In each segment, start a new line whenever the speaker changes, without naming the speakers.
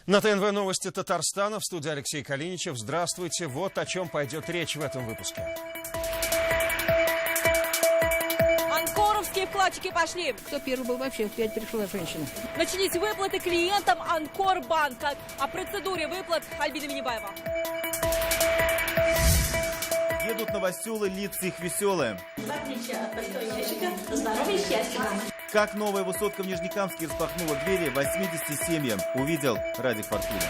На ТНВ новости Татарстана, в студии Алексей Калиничев. Здравствуйте. Вот о чем пойдет речь в этом выпуске.
Анкоровские вкладчики пошли.
Кто первый был вообще? В 5 пришла женщина.
Начались выплаты клиентам Анкорбанка. О процедуре выплат Альбина Минибаева.
Едут новоселы, лица их веселые.
В отличие от почтового ящика, здоровья и счастья вам.
Как новая высотка в Нижнекамске распахнула двери 80 семьям, увидел Радик Фортуна.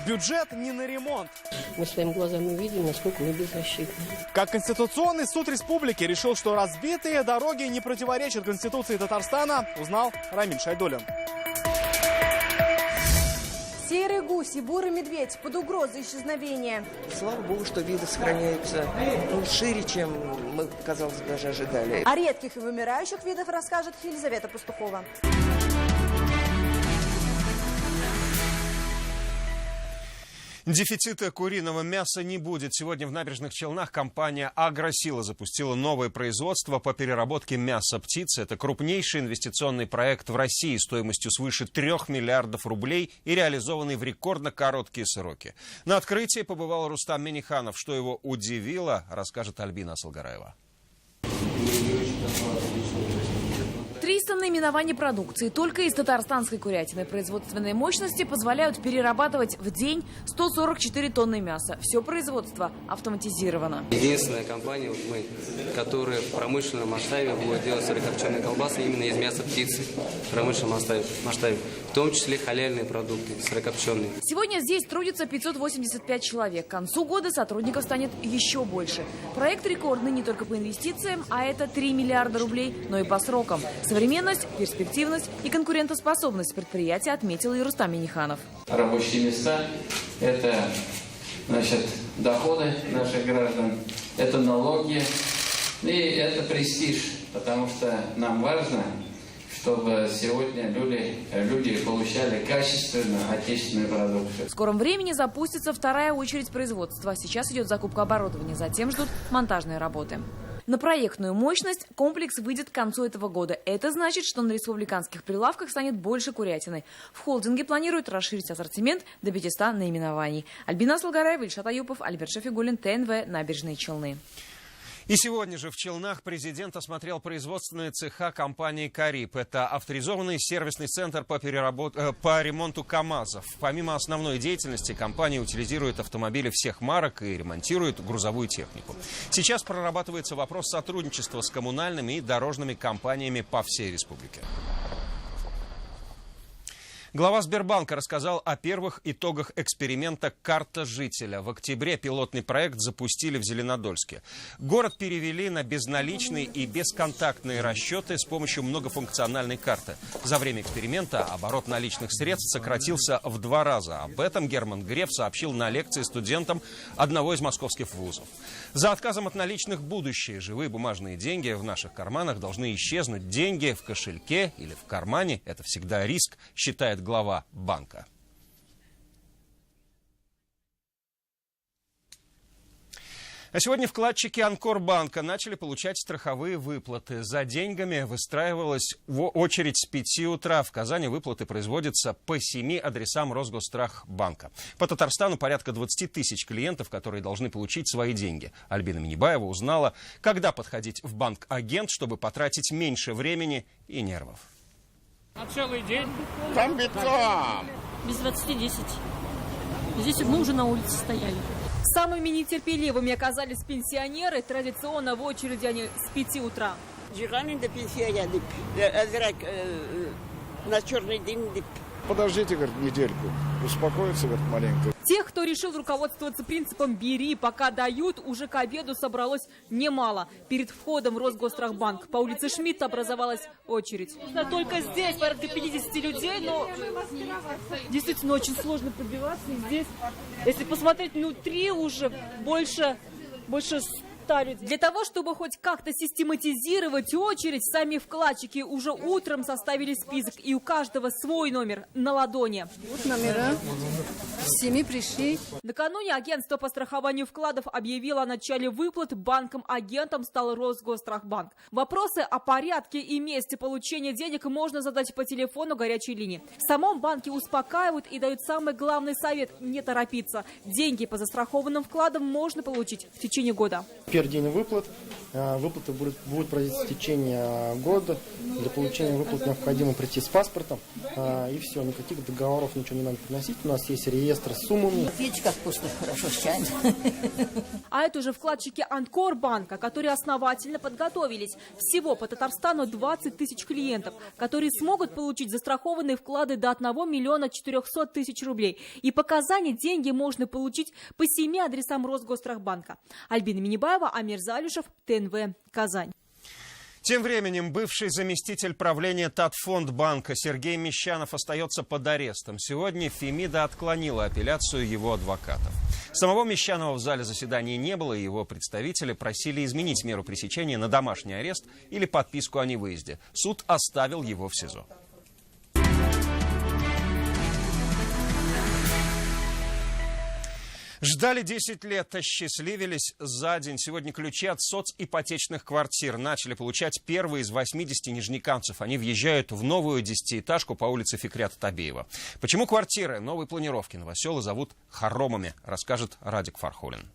Бюджет не на ремонт.
Мы своими глазами увидели, насколько мы беззащитны.
Как Конституционный суд республики решил, что разбитые дороги не противоречат Конституции Татарстана, узнал Рамиль Шайдуллин.
Серый гусь и бурый медведь под угрозой исчезновения.
Слава богу, что виды сохраняются шире, чем мы, казалось бы, даже ожидали.
О редких и вымирающих видах расскажет Елизавета Пастухова.
Дефицита куриного мяса не будет. Сегодня в Набережных Челнах компания «Агросила» запустила новое производство по переработке мяса птицы. Это крупнейший инвестиционный проект в России стоимостью свыше 3 миллиардов рублей и реализованный в рекордно короткие сроки. На открытии побывал Рустам Минниханов. Что его удивило, расскажет Альбина Асылгараева.
300 наименований продукции только из татарстанской курятины. Производственные мощности позволяют перерабатывать в день 144 тонны мяса. Все производство автоматизировано.
Единственная компания, вот мы, которая в промышленном масштабе будет делать сырокопченые колбасы именно из мяса птицы. В промышленном масштабе. В том числе халяльные продукты, сырокопченые.
Сегодня здесь трудится 585 человек. К концу года сотрудников станет еще больше. Проект рекордный не только по инвестициям, а это 3 миллиарда рублей, но и по срокам. Современность, перспективность и конкурентоспособность предприятия отметил и Рустам Минниханов.
Рабочие места – это, доходы наших граждан, это налоги и это престиж, потому что нам важно, чтобы сегодня люди получали качественную отечественную продукцию.
В скором времени запустится вторая очередь производства. Сейчас идет закупка оборудования, затем ждут монтажные работы. На проектную мощность комплекс выйдет к концу этого года. Это значит, что на республиканских прилавках станет больше курятины. В холдинге планируют расширить ассортимент до 500 наименований. Альбина Асылгараева, Ильшат Аюпов, Альберт Шафигуллин, ТНВ, Набережные Челны.
И сегодня же в Челнах президент осмотрел производственные цеха компании «Кариб». Это авторизованный сервисный центр по ремонту КАМАЗов. Помимо основной деятельности, компания утилизирует автомобили всех марок и ремонтирует грузовую технику. Сейчас прорабатывается вопрос сотрудничества с коммунальными и дорожными компаниями по всей республике. Глава Сбербанка рассказал о первых итогах эксперимента «Карта жителя». В октябре пилотный проект запустили в Зеленодольске. Город перевели на безналичные и бесконтактные расчеты с помощью многофункциональной карты. За время эксперимента оборот наличных средств сократился в 2 раза. Об этом Герман Греф сообщил на лекции студентам одного из московских вузов. За отказом от наличных будущее. Живые бумажные деньги в наших карманах должны исчезнуть. Деньги в кошельке или в кармане – это всегда риск, считает глава банка. А сегодня вкладчики Анкорбанка начали получать страховые выплаты. За деньгами выстраивалась очередь с 5 утра. В Казани выплаты производятся по 7 адресам Росгострахбанка. По Татарстану порядка 20 тысяч клиентов, которые должны получить свои деньги. Альбина Минибаева узнала, когда подходить в банк-агент, чтобы потратить меньше времени и нервов.
На целый день? Комбитом!
Без 20:10. Здесь мы уже на улице стояли. Самыми нетерпеливыми оказались пенсионеры. Традиционно в очереди они с 5 утра.
На черный день. Подождите, говорит, недельку. Успокоиться, говорит, маленько.
Тех, кто решил руководствоваться принципом «бери, пока дают», уже к обеду собралось немало. Перед входом в Росгострахбанк по улице Шмидта образовалась очередь. Только здесь порядка 50 людей, но действительно очень сложно пробиваться. И здесь, если посмотреть внутри, уже больше Для того, чтобы хоть как-то систематизировать очередь, сами вкладчики уже утром составили список, и у каждого свой номер на ладони.
Вот номера. С 7 пришли.
Накануне агентство по страхованию вкладов объявило о начале выплат. Банком-агентом стал Росгосстрахбанк. Вопросы о порядке и месте получения денег можно задать по телефону горячей линии. В самом банке успокаивают и дают самый главный совет – не торопиться. Деньги по застрахованным вкладам можно получить в течение года.
Первый день выплат. Выплаты будут проводиться в течение года. Для получения выплат необходимо прийти с паспортом. И все, никаких договоров, ничего не надо приносить. У нас есть реестр с суммами.
Видите, как вкусно, хорошо с чаем.
А это уже вкладчики Анкор-банка, которые основательно подготовились. Всего по Татарстану 20 тысяч клиентов, которые смогут получить застрахованные вклады до 1 миллиона 400 тысяч рублей. И по Казани деньги можно получить по 7 адресам Росгосстрахбанка. Альбина Минибаева, Амир Залюшев, ТНВ, Казань.
Тем временем бывший заместитель правления Татфондбанка Сергей Мещанов остается под арестом. Сегодня Фемида отклонила апелляцию его адвокатов. Самого Мещанова в зале заседания не было, и его представители просили изменить меру пресечения на домашний арест или подписку о невыезде. Суд оставил его в СИЗО. Ждали 10 лет, осчастливились за день. Сегодня ключи от соципотечных квартир начали получать первые из 80 нижнекамцев. Они въезжают в новую 10-этажку по улице Фикрята Табеева. Почему квартиры новой планировки новоселы зовут хоромами, расскажет Радик Фархулин.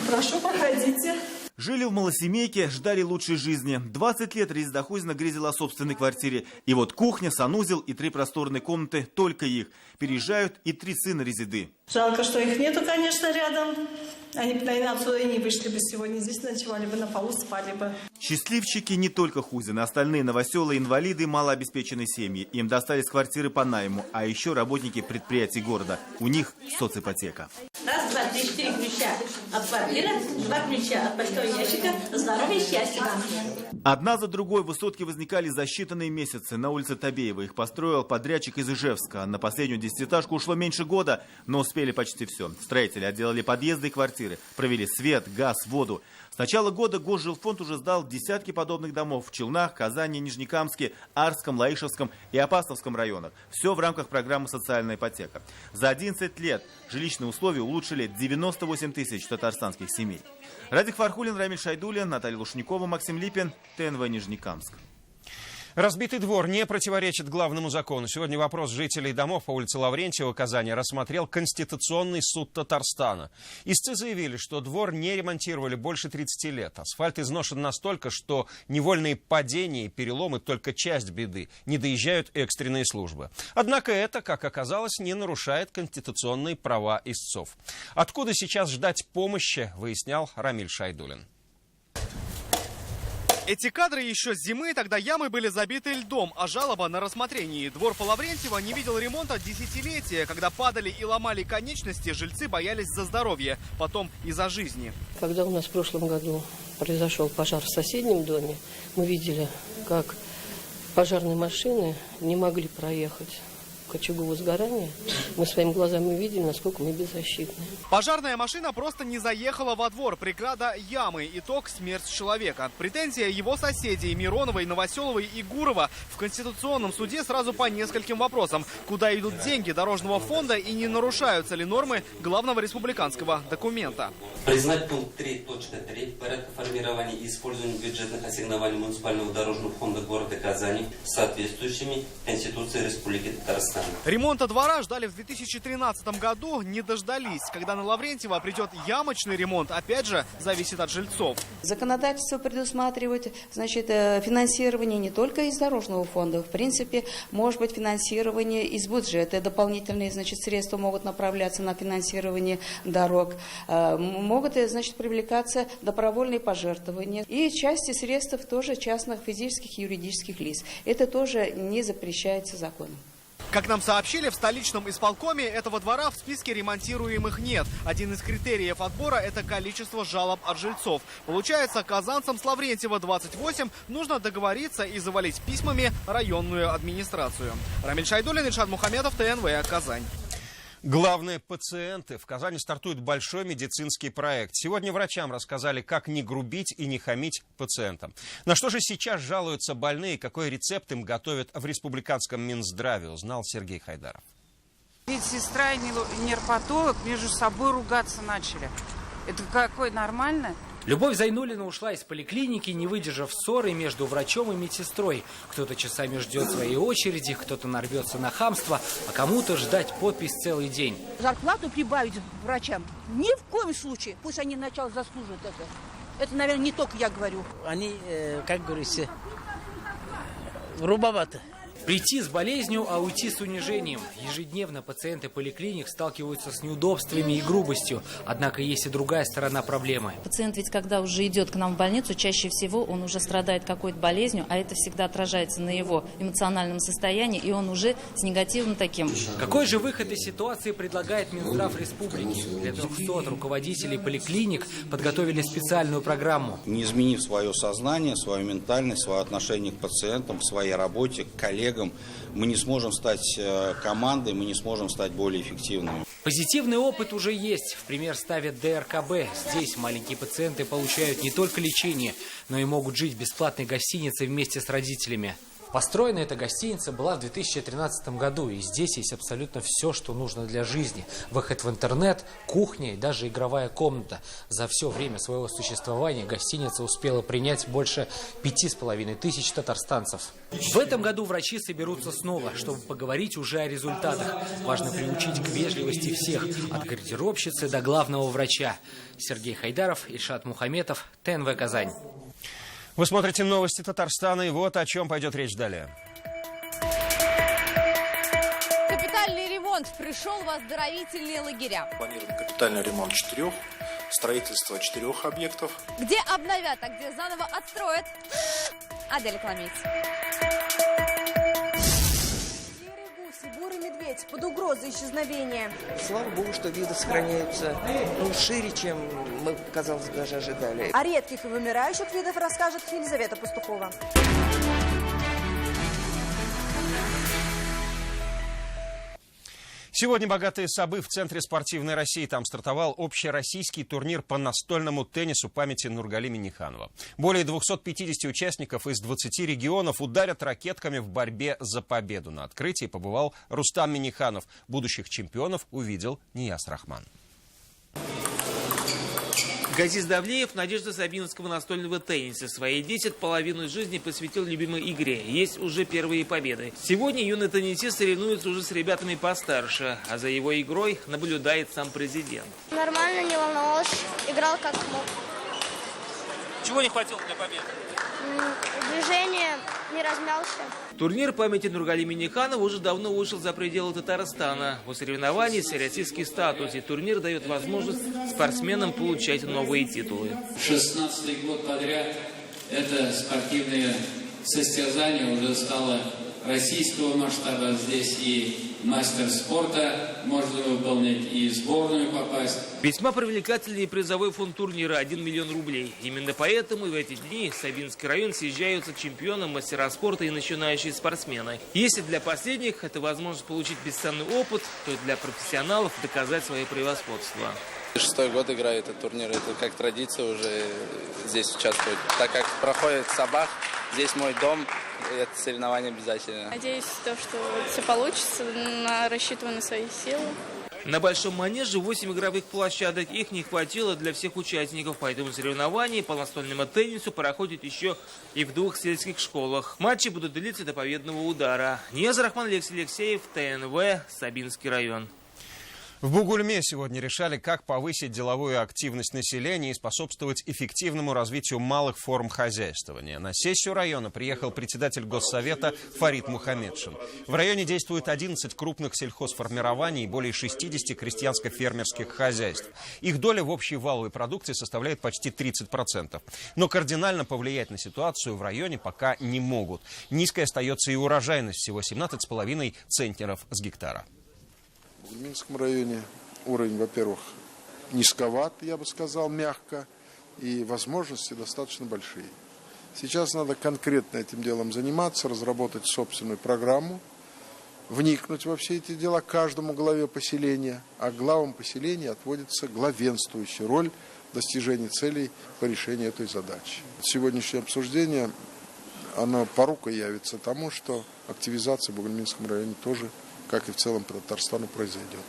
Прошу, проходите.
Жили в малосемейке, ждали лучшей жизни. 20 лет Резида Хузина грезила о собственной квартире. И вот кухня, санузел и 3 просторные комнаты, только их. Переезжают и 3 сына Резиды.
Жалко, что их нету, конечно, рядом. Они бы, наверное, отсюда и не вышли бы сегодня. Здесь ночевали бы, на полу спали бы.
Счастливчики не только Хузины. Остальные новоселы, инвалиды, малообеспеченные семьи. Им достались квартиры по найму, а еще работники предприятий города. У них соципотека.
Раз, два, три, 4 ключа от квартиры, 2 ключа от почтового ящика. Здоровья и счастья вам.
Одна за другой высотки возникали за считанные месяцы. На улице Табеева их построил подрядчик из Ижевска. На последнюю 10-этажку ушло меньше года, но успели почти все. Строители отделали подъезды и квартиры, провели свет, газ, воду. С начала года Госжилфонд уже сдал десятки подобных домов в Челнах, Казани, Нижнекамске, Арском, Лаишевском и Апастовском районах. Все в рамках программы «Социальная ипотека». За 11 лет жилищные условия улучшили 98 тысяч татарстанских семей. Радик Фархулин, Рамиль Шайдуллин, Наталья Лушникова, Максим Липин, ТНВ Нижнекамск.
Разбитый двор не противоречит главному закону. Сегодня вопрос жителей домов по улице Лаврентьева, Казани, рассмотрел Конституционный суд Татарстана. Истцы заявили, что двор не ремонтировали больше 30 лет. Асфальт изношен настолько, что невольные падения и переломы только часть беды. Не доезжают экстренные службы. Однако это, как оказалось, не нарушает конституционные права истцов. Откуда сейчас ждать помощи, выяснял Рамиль Шайдуллин.
Эти кадры еще с зимы, тогда ямы были забиты льдом, а жалоба на рассмотрении. Двор по Лаврентьево не видел ремонта десятилетия. Когда падали и ломали конечности, жильцы боялись за здоровье, потом и за жизни.
Когда у нас в прошлом году произошел пожар в соседнем доме, мы видели, как пожарные машины не могли проехать к очагу возгорания. Мы своими глазами видели, насколько мы беззащитны.
Пожарная машина просто не заехала во двор. Преграда ямы. Итог – смерть человека. Претензия его соседей Мироновой, Новоселовой и Гурова в Конституционном суде сразу по нескольким вопросам. Куда идут деньги дорожного фонда и не нарушаются ли нормы главного республиканского документа?
Признать пункт 3.3 порядка формирования и использования бюджетных ассигнований муниципального дорожного фонда города Казани соответствующими Конституции Республики Татарстан.
Ремонта двора ждали в 2013 году, не дождались. Когда на Лаврентьево придет ямочный ремонт, опять же, зависит от жильцов.
Законодательство предусматривает, финансирование не только из дорожного фонда. В принципе, может быть финансирование из бюджета. Дополнительные, средства могут направляться на финансирование дорог. Могут, привлекаться добровольные пожертвования. И части средств тоже частных физических и юридических лиц. Это тоже не запрещается законом.
Как нам сообщили, в столичном исполкоме этого двора в списке ремонтируемых нет. Один из критериев отбора – это количество жалоб от жильцов. Получается, казанцам с Лаврентьева 28 нужно договориться и завалить письмами районную администрацию. Рамиль Шайдуллин, Ильшат Мухамедов, ТНВ, Казань.
Главные пациенты. В Казани стартует большой медицинский проект. Сегодня врачам рассказали, как не грубить и не хамить пациентам. На что же сейчас жалуются больные, какой рецепт им готовят в республиканском Минздраве, узнал Сергей Хайдаров.
Медсестра и нейропатолог между собой ругаться начали. Это какое нормально?
Любовь Зайнуллина ушла из поликлиники, не выдержав ссоры между врачом и медсестрой. Кто-то часами ждет своей очереди, кто-то нарвется на хамство, а кому-то ждать подпись целый день.
Зарплату прибавить врачам ни в коем случае. Пусть они сначала заслужат это. Это, наверное, не только я говорю.
Они, как говорится, грубовато.
Прийти с болезнью, а уйти с унижением. Ежедневно пациенты поликлиник сталкиваются с неудобствами и грубостью. Однако есть и другая сторона проблемы.
Пациент ведь, когда уже идет к нам в больницу, чаще всего он уже страдает какой-то болезнью, а это всегда отражается на его эмоциональном состоянии, и он уже с негативным таким.
Какой же выход из ситуации предлагает Минздрав республики? Для 300 руководителей поликлиник подготовили специальную программу.
Не изменив свое сознание, свою ментальность, свое отношение к пациентам, к своей работе, к коллегам, мы не сможем стать командой, мы не сможем стать более эффективными.
Позитивный опыт уже есть. В пример ставят ДРКБ. Здесь маленькие пациенты получают не только лечение, но и могут жить в бесплатной гостинице вместе с родителями. Построена эта гостиница была в 2013 году, и здесь есть абсолютно все, что нужно для жизни. Выход в интернет, кухня и даже игровая комната. За все время своего существования гостиница успела принять больше 5500 татарстанцев. В этом году врачи соберутся снова, чтобы поговорить уже о результатах. Важно приучить к вежливости всех, от гардеробщицы до главного врача. Сергей Хайдаров, Ильшат Мухаметов, ТНВ «Казань».
Вы смотрите новости Татарстана, и вот о чем пойдет речь далее.
Капитальный ремонт. Пришел в оздоровительные лагеря.
Планируем капитальный ремонт 4, строительство 4 объектов.
Где обновят, а где заново отстроят. Адель Кламиц. Бурый медведь под угрозой исчезновения.
Слава богу, что виды сохраняются шире, чем мы, казалось бы, даже ожидали.
О редких и вымирающих видах расскажет Елизавета Пастухова.
Сегодня богатые Сабы в центре спортивной России. Там стартовал общероссийский турнир по настольному теннису памяти Нургали Минниханова. Более 250 участников из 20 регионов ударят ракетками в борьбе за победу. На открытии побывал Рустам Минниханов. Будущих чемпионов увидел Нияз Рахман.
Газиз Давлеев – надежда сабинского настольного тенниса. Свои 10,5 жизни посвятил любимой игре. Есть уже первые победы. Сегодня юный теннисист соревнуется уже с ребятами постарше. А за его игрой наблюдает сам президент.
Нормально, не волновался. Играл как мог.
Чего не хватило для победы?
Движение, не размялся.
Турнир памяти Нургали Минниханова уже давно вышел за пределы Татарстана. У соревнований всероссийский статус, и турнир дает возможность спортсменам получать новые титулы.
16-й год подряд это спортивное состязание уже стало российского масштаба. Здесь и мастер спорта можно выполнить, и в сборную попасть.
Весьма привлекательный призовой фонд турнира – 1 миллион рублей. Именно поэтому в эти дни в Сабинский район съезжаются чемпионы, мастера спорта и начинающие спортсмены. Если для последних это возможность получить бесценный опыт, то для профессионалов доказать свое превосходство.
6-й год играю этот турнир, это как традиция уже здесь участвовать. Так как проходит Сабах, здесь мой дом, это соревнование обязательно.
Надеюсь, что все получится, рассчитываю на свои силы.
На большом манеже 8 игровых площадок. Их не хватило для всех участников, поэтому соревнования по настольному теннису проходят еще и в 2 сельских школах. Матчи будут длиться до победного удара. Нияз Рахман, Алексей Алексеев, ТНВ, Сабинский район.
В Бугульме сегодня решали, как повысить деловую активность населения и способствовать эффективному развитию малых форм хозяйствования. На сессию района приехал председатель Госсовета Фарид Мухамедшин. В районе действует 11 крупных сельхозформирований и более 60 крестьянско-фермерских хозяйств. Их доля в общей валовой продукции составляет почти 30%. Но кардинально повлиять на ситуацию в районе пока не могут. Низкой остается и урожайность, всего 17,5 центнеров с гектара.
В Минском районе уровень, во-первых, низковат, я бы сказал, мягко, и возможности достаточно большие. Сейчас надо конкретно этим делом заниматься, разработать собственную программу вникнуть во все эти дела каждому главе поселения, а главам поселения отводится главенствующая роль в достижении целей по решению этой задачи. Сегодняшнее обсуждение, оно порукой явится тому, что активизация в Бугульминском районе тоже, как и в целом по Татарстану, произойдет.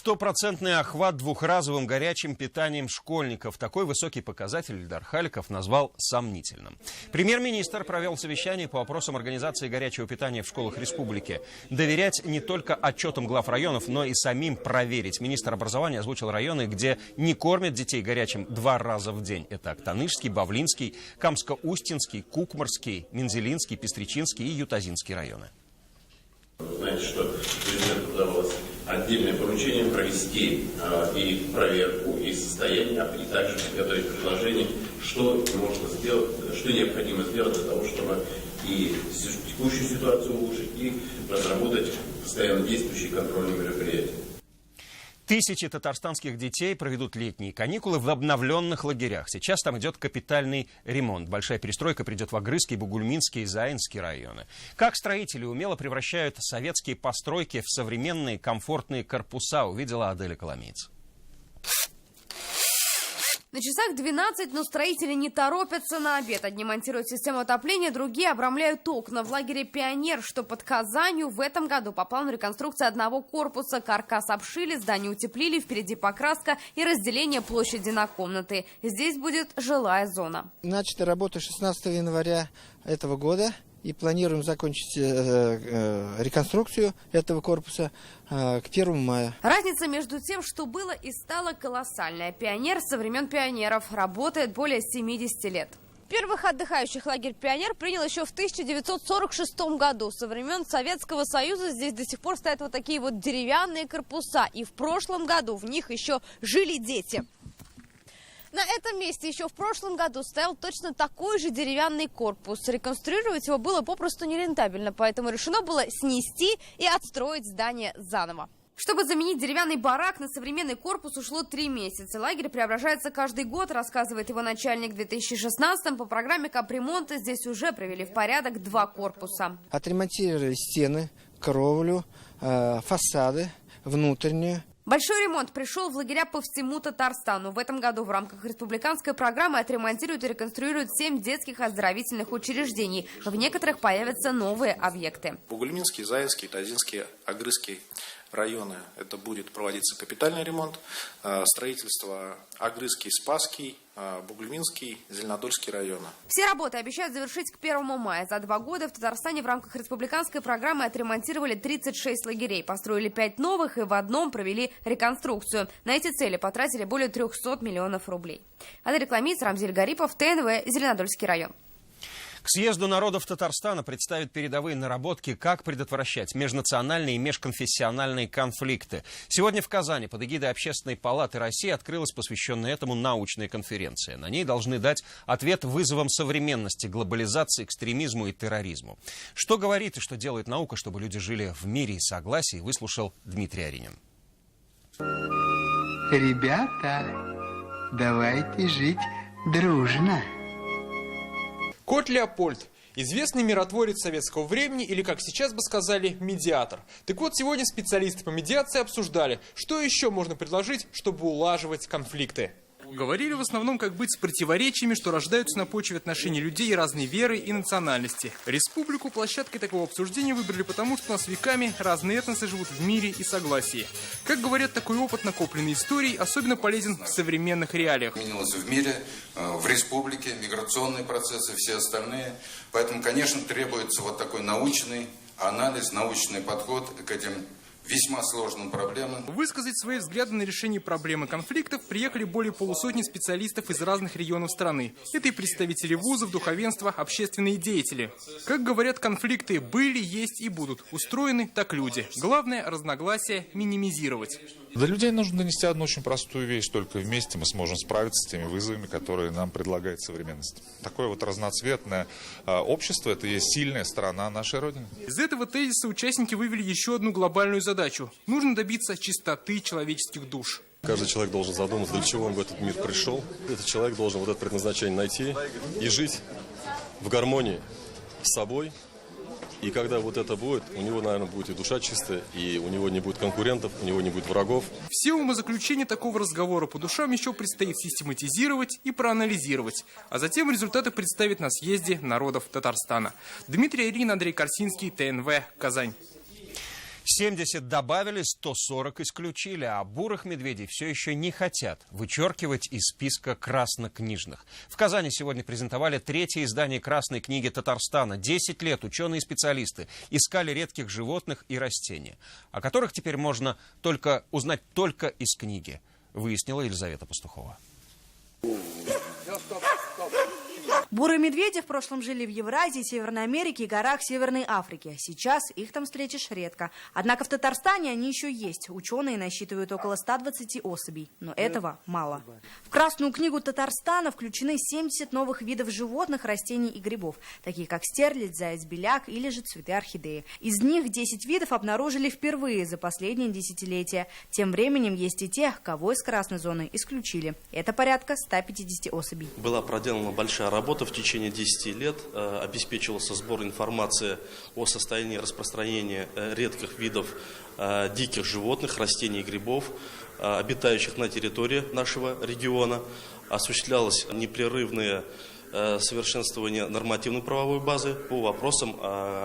100% охват двухразовым горячим питанием школьников. Такой высокий показатель Ильдар Халиков назвал сомнительным. Премьер-министр провел совещание по вопросам организации горячего питания в школах республики. Доверять не только отчетам глав районов, но и самим проверить. Министр образования озвучил районы, где не кормят детей горячим 2 раза в день. Это Актанышский, Бавлинский, Камско-Устинский, Кукмарский, Мензелинский, Пестричинский и Ютазинский районы.
Знаете, что президенту удалось отдельное поручение провести и проверку, и состояние, и также подготовить предложение, что можно сделать, что необходимо сделать для того, чтобы и текущую ситуацию улучшить, и разработать постоянно действующие контрольные мероприятия.
Тысячи татарстанских детей проведут летние каникулы в обновленных лагерях. Сейчас там идет капитальный ремонт. Большая перестройка придет в Агрызский, Бугульминский и Заинский районы. Как строители умело превращают советские постройки в современные комфортные корпуса, увидела Аделя Коломейц.
На часах 12, но строители не торопятся на обед. Одни монтируют систему отопления, другие обрамляют окна. В лагере «Пионер», что под Казанью, в этом году по плану реконструкция одного корпуса. Каркас обшили, здание утеплили, впереди покраска и разделение площади на комнаты. Здесь будет жилая зона.
Начата работа 16 января этого года. И планируем закончить реконструкцию этого корпуса к 1 мая.
Разница между тем, что было и стало, колоссальная. «Пионер» со времен пионеров работает более 70 лет. Первых отдыхающих лагерь «Пионер» принял еще в 1946 году. Со времен Советского Союза здесь до сих пор стоят вот такие вот деревянные корпуса. И в прошлом году в них еще жили дети. На этом месте еще в прошлом году стоял точно такой же деревянный корпус. Реконструировать его было попросту нерентабельно, поэтому решено было снести и отстроить здание заново. Чтобы заменить деревянный барак на современный корпус, ушло 3 месяца. Лагерь преображается каждый год, рассказывает его начальник. В 2016-м по программе капремонта здесь уже привели в порядок 2 корпуса.
Отремонтировали стены, кровлю, фасады, внутреннюю.
Большой ремонт пришел в лагеря по всему Татарстану. В этом году в рамках республиканской программы отремонтируют и реконструируют 7 детских оздоровительных учреждений. В некоторых появятся новые объекты.
Бугульминский, Заинский, Тазинский, Агрызский районы. Это будет проводиться капитальный ремонт. Строительство Агрызский, Спасский, Бугульминский, Зеленодольский районы.
Все работы обещают завершить к 1 мая. За 2 года в Татарстане в рамках республиканской программы отремонтировали 36 лагерей, построили 5 новых и в одном провели реконструкцию. На эти цели потратили более 300 миллионов рублей. Адель Коломейц, Рамзиль Гарипов, ТНВ, Зеленодольский район.
К съезду народов Татарстана представят передовые наработки, как предотвращать межнациональные и межконфессиональные конфликты. Сегодня в Казани под эгидой Общественной палаты России открылась посвященная этому научная конференция. На ней должны дать ответ вызовам современности, глобализации, экстремизму и терроризму. Что говорит и что делает наука, чтобы люди жили в мире и согласии, выслушал Дмитрий Аринин.
Ребята, давайте жить дружно.
Кот Леопольд. Известный миротворец советского времени, или, как сейчас бы сказали, медиатор. Так вот, сегодня специалисты по медиации обсуждали, что еще можно предложить, чтобы улаживать конфликты. Говорили в основном, как быть с противоречиями, что рождаются на почве отношений людей разной веры и национальности. Республику площадкой такого обсуждения выбрали потому, что у нас веками разные этносы живут в мире и согласии. Как говорят, такой опыт, накопленный историей, особенно полезен в современных реалиях.
Изменилось в мире, в республике, миграционные процессы, все остальные. Поэтому, конечно, требуется вот такой научный анализ, научный подход к этим весьма сложным проблемам.
Высказать свои взгляды на решение проблемы конфликтов приехали более полусотни специалистов из разных регионов страны. Это и представители вузов, духовенства, общественные деятели. Как говорят, конфликты были, есть и будут. Устроены так люди. Главное, разногласия минимизировать.
Для людей нужно донести одну очень простую вещь. Только вместе мы сможем справиться с теми вызовами, которые нам предлагает современность. Такое вот разноцветное общество – это и есть сильная сторона нашей Родины.
Из этого тезиса участники вывели еще одну глобальную задачу. Нужно добиться чистоты человеческих душ.
Каждый человек должен задуматься, для чего он в этот мир пришел. Этот человек должен вот это предназначение найти и жить в гармонии с собой И когда вот это будет, у него, наверное, будет и душа чистая, и у него не будет конкурентов, у него не будет врагов.
Все умозаключения такого разговора по душам еще предстоит систематизировать и проанализировать, а затем результаты представить на съезде народов Татарстана. Дмитрий Ирин, Андрей Корсинский, ТНВ, Казань.
70 добавили, 140 исключили, а бурых медведей все еще не хотят вычеркивать из списка краснокнижных. В Казани сегодня презентовали 3-е издание Красной книги Татарстана. 10 лет ученые и специалисты искали редких животных и растения, о которых теперь можно узнать только из книги, выяснила Елизавета Пастухова.
Бурые медведи в прошлом жили в Евразии, Северной Америке и горах Северной Африки. Сейчас их там встретишь редко. Однако в Татарстане они еще есть. Ученые насчитывают около 120 особей. Но этого мало. В Красную книгу Татарстана включены 70 новых видов животных, растений и грибов, такие как стерлядь, заяц-беляк или же цветы орхидеи. Из них 10 видов обнаружили впервые за последние десятилетия. Тем временем есть и те, кого из красной зоны исключили. Это порядка 150 особей.
Была проделана большая работа в течение 10 лет, обеспечивался сбор информации о состоянии распространения редких видов диких животных, растений и грибов, обитающих на территории нашего региона. Осуществлялось непрерывное совершенствование нормативной правовой базы по вопросам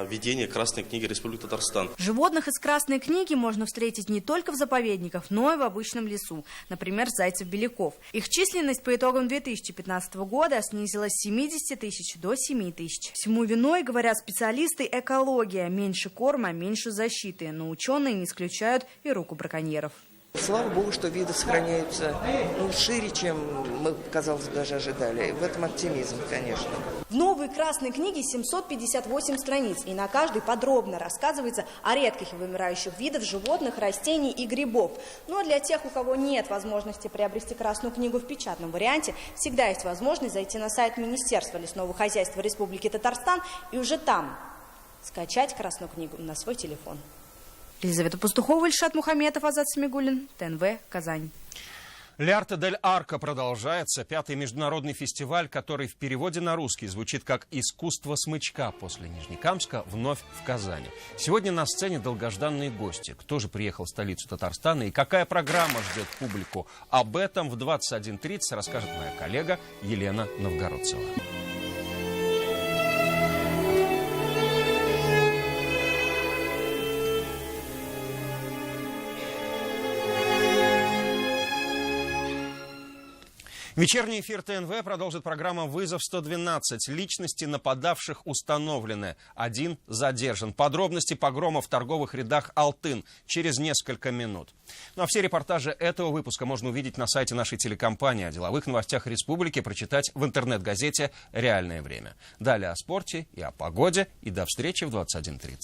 ведения Красной книги Республики Татарстан.
Животных из Красной книги можно встретить не только в заповедниках, но и в обычном лесу, например, зайцев-беляков. Их численность по итогам 2015 года снизилась с 70 тысяч до 7 тысяч. Всему виной, говорят специалисты, экология. Меньше корма, меньше защиты, но ученые не исключают и руку браконьеров.
Слава богу, что виды сохраняются шире, чем мы, казалось бы, даже ожидали. В этом оптимизм, конечно.
В новой Красной книге 758 страниц, и на каждой подробно рассказывается о редких и вымирающих видах животных, растений и грибов. Но для тех, у кого нет возможности приобрести Красную книгу в печатном варианте, всегда есть возможность зайти на сайт Министерства лесного хозяйства Республики Татарстан и уже там скачать Красную книгу на свой телефон. Елизавета Пастухова, Ильшат Мухаметов, Азат Смигулин, ТНВ, Казань.
Лярта дель Арко продолжается. 5-й международный фестиваль, который в переводе на русский звучит как «Искусство смычка» после Нижнекамска, вновь в Казани. Сегодня на сцене долгожданные гости. Кто же приехал в столицу Татарстана и какая программа ждет публику? Об этом в 21:30 расскажет моя коллега Елена Новгородцева. Вечерний эфир ТНВ продолжит программа «Вызов-112». Личности нападавших установлены. 1 задержан. Подробности погрома в торговых рядах «Алтын» через несколько минут. Ну а все репортажи этого выпуска можно увидеть на сайте нашей телекомпании. О деловых новостях республики прочитать в интернет-газете «Реальное время». Далее о спорте и о погоде. И до встречи в 21:30.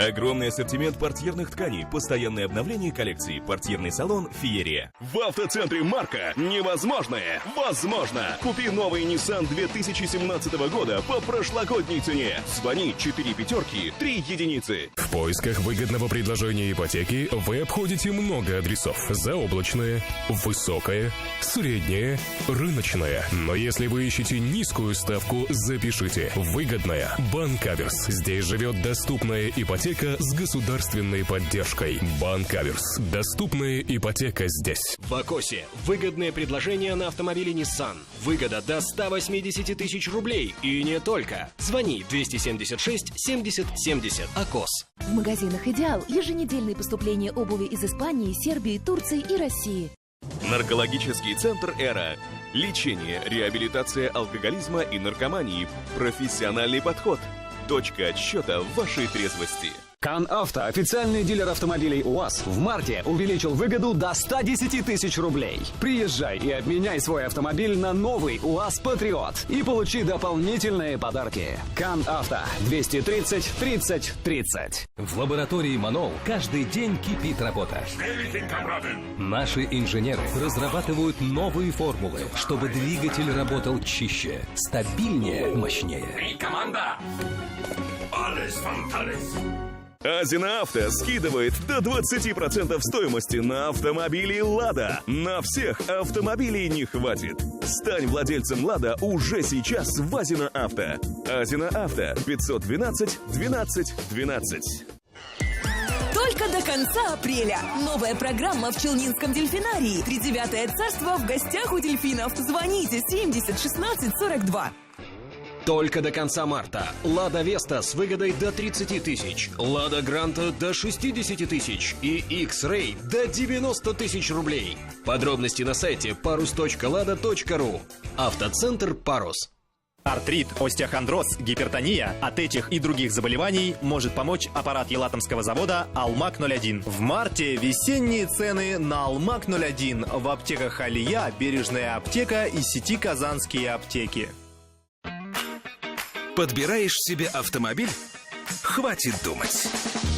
Огромный ассортимент портьерных тканей, постоянное обновление коллекции, портьерный салон «Феерия». В автоцентре «Марка» невозможное возможно. Купи новый Nissan 2017 года по прошлогодней цене. Звони 4 пятерки 3 единицы.
В поисках выгодного предложения ипотеки вы обходите много адресов. Заоблачное, высокое, среднее, рыночное. Но если вы ищете низкую ставку, запишите. Выгодная. Банк Аверс. Здесь живет доступная ипотека с государственной поддержкой. Банк Аверс. Доступная ипотека здесь.
В Акосе выгодное предложение на автомобиле Nissan. Выгода до 180 тысяч рублей. И не только. Звони 276 70 70. Акос.
В магазинах «Идеал» еженедельные поступления обуви из Испании, Сербии, Турции и России.
Наркологический центр «Эра». Лечение, реабилитация алкоголизма и наркомании. Профессиональный подход. Точка отсчета вашей трезвости.
Кан Авто, официальный дилер автомобилей УАЗ, в марте увеличил выгоду до 110 тысяч рублей. Приезжай и обменяй свой автомобиль на новый УАЗ Патриот и получи дополнительные подарки. Кан Авто, 230 30 30.
В лаборатории Манол каждый день кипит работа. Наши инженеры разрабатывают новые формулы, чтобы двигатель работал чище, стабильнее, мощнее.
Команда! Alles von alles.
Азина Авто скидывает до 20% стоимости на автомобили «Лада». На всех автомобилей не хватит. Стань владельцем «Лада» уже сейчас в Азина Авто. Азина Авто 512 12 12.
Только до конца апреля. Новая программа в Челнинском дельфинарии. 39-е царство в гостях у дельфинов. Звоните 70 16 42.
Только до конца марта. «Лада Веста» с выгодой до 30 тысяч, «Лада Гранта» до 60 тысяч и X-Ray до 90 тысяч рублей. Подробности на сайте parus.lada.ru. Автоцентр «Парус».
Артрит, остеохондроз, гипертония. От этих и других заболеваний может помочь аппарат Елатомского завода «Алмак-01». В марте весенние цены на «Алмак-01» в аптеках «Алия», «Бережная аптека» и сети «Казанские аптеки».
Подбираешь себе автомобиль? Хватит думать.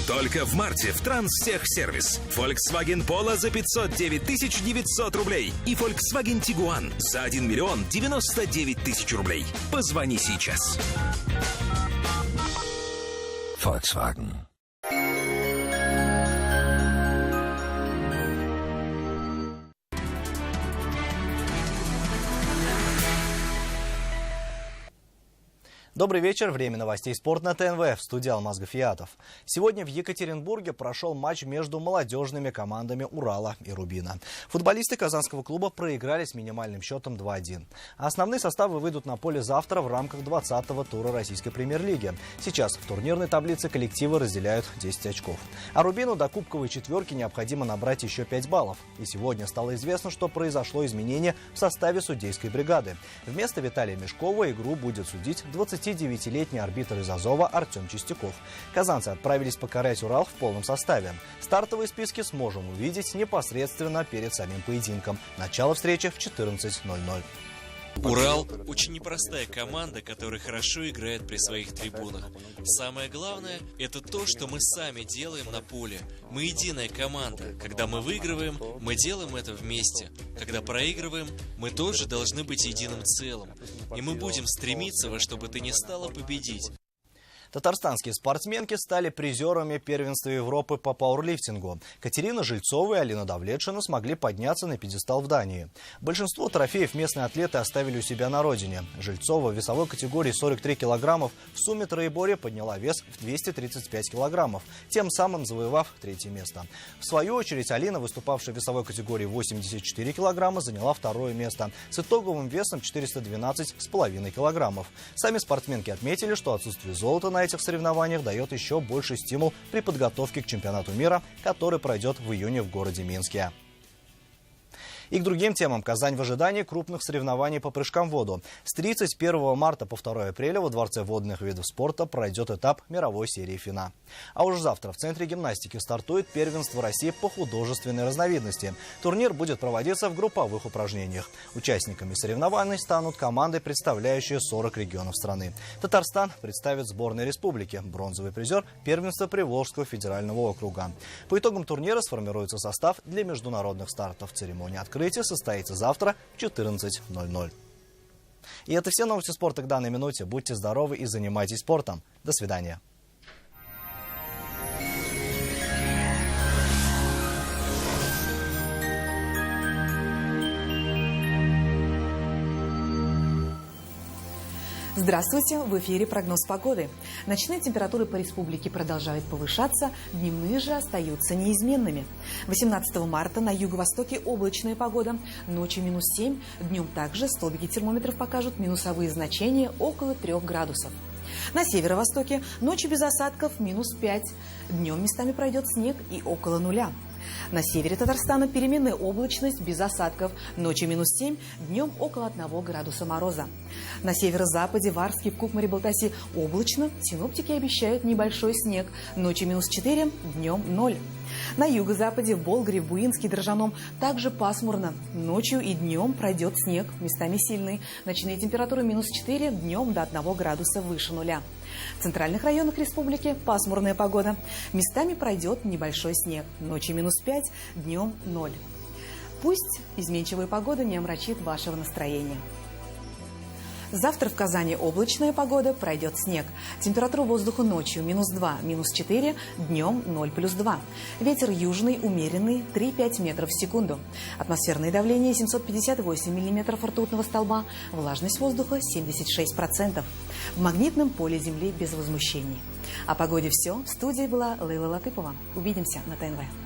Только в марте в Транстехсервис. Volkswagen Polo за 509 900 рублей и Volkswagen Tiguan за 1 миллион 99 тысяч рублей. Позвони сейчас. Volkswagen.
Добрый вечер. Время новостей «Спорт» на ТНВ. В студии Алмаз Гафиятов. Сегодня в Екатеринбурге прошел матч между молодежными командами «Урала» и «Рубина». Футболисты казанского клуба проиграли с минимальным счетом 2-1. Основные составы выйдут на поле завтра в рамках 20-го тура российской премьер-лиги. Сейчас в турнирной таблице коллективы разделяют 10 очков. А «Рубину» до кубковой четверки необходимо набрать еще 5 баллов. И сегодня стало известно, что произошло изменение в составе судейской бригады. Вместо Виталия Мешкова игру будет судить 29-летний арбитр из Азова Артем Чистяков. Казанцы отправились покорять «Урал» в полном составе. Стартовые списки сможем увидеть непосредственно перед самим поединком. Начало встречи в 14:00.
«Урал» – очень непростая команда, которая хорошо играет при своих трибунах. Самое главное – это то, что мы сами делаем на поле. Мы единая команда. Когда мы выигрываем, мы делаем это вместе. Когда проигрываем, мы тоже должны быть единым целым. И мы будем стремиться во что бы то ни стало победить.
Татарстанские спортсменки стали призерами первенства Европы по пауэрлифтингу. Катерина Жильцова и Алина Давлетшина смогли подняться на пьедестал в Дании. Большинство трофеев местные атлеты оставили у себя на родине. Жильцова в весовой категории 43 килограммов в сумме троеборья подняла вес в 235 килограммов, тем самым завоевав третье место. В свою очередь Алина, выступавшая в весовой категории 84 килограмма, заняла второе место с итоговым весом 412,5 килограммов. Сами спортсменки отметили, что отсутствие золота на этих соревнованиях дает еще больший стимул при подготовке к чемпионату мира, который пройдет в июне в городе Минске. И к другим темам. Казань в ожидании крупных соревнований по прыжкам в воду. С 31 марта по 2 апреля во Дворце водных видов спорта пройдет этап мировой серии «Фина». А уже завтра в Центре гимнастики стартует первенство России по художественной разновидности. Турнир будет проводиться в групповых упражнениях. Участниками соревнований станут команды, представляющие 40 регионов страны. Татарстан представит сборной республики. Бронзовый призер – первенство Приволжского федерального округа. По итогам турнира сформируется состав для международных стартов. Церемония открытия состоится завтра в 14:00. И это все новости спорта к данной минуте. Будьте здоровы и занимайтесь спортом. До свидания.
Здравствуйте! В эфире прогноз погоды. Ночные температуры по республике продолжают повышаться, дневные же остаются неизменными. 18 марта на юго-востоке облачная погода, ночью -7, днем также столбики термометров покажут минусовые значения около 3 градусов. На северо-востоке ночью без осадков -5, днем местами пройдет снег и около 0. На севере Татарстана переменная облачность без осадков. Ночью -7, днем около 1 градуса мороза. На северо-западе, в Арске, в Кукмаре-Балтасе облачно. Синоптики обещают небольшой снег. Ночью -4, днем 0. На юго-западе, в Болгаре, в Буинске, Дрожжаном также пасмурно. Ночью и днем пройдет снег, местами сильный. Ночные температуры -4, днем до 1 градуса выше 0. В центральных районах республики пасмурная погода. Местами пройдет небольшой снег. Ночью -5, днем 0. Пусть изменчивая погода не омрачит вашего настроения. Завтра в Казани облачная погода, пройдет снег. Температура воздуха ночью -2, -4, днем 0+2. Ветер южный, умеренный, 3-5 метров в секунду. Атмосферное давление 758 миллиметров ртутного столба, влажность воздуха 76%. В магнитном поле Земли без возмущений. О погоде все. В студии была Лейла Латыпова. Увидимся на ТНВ.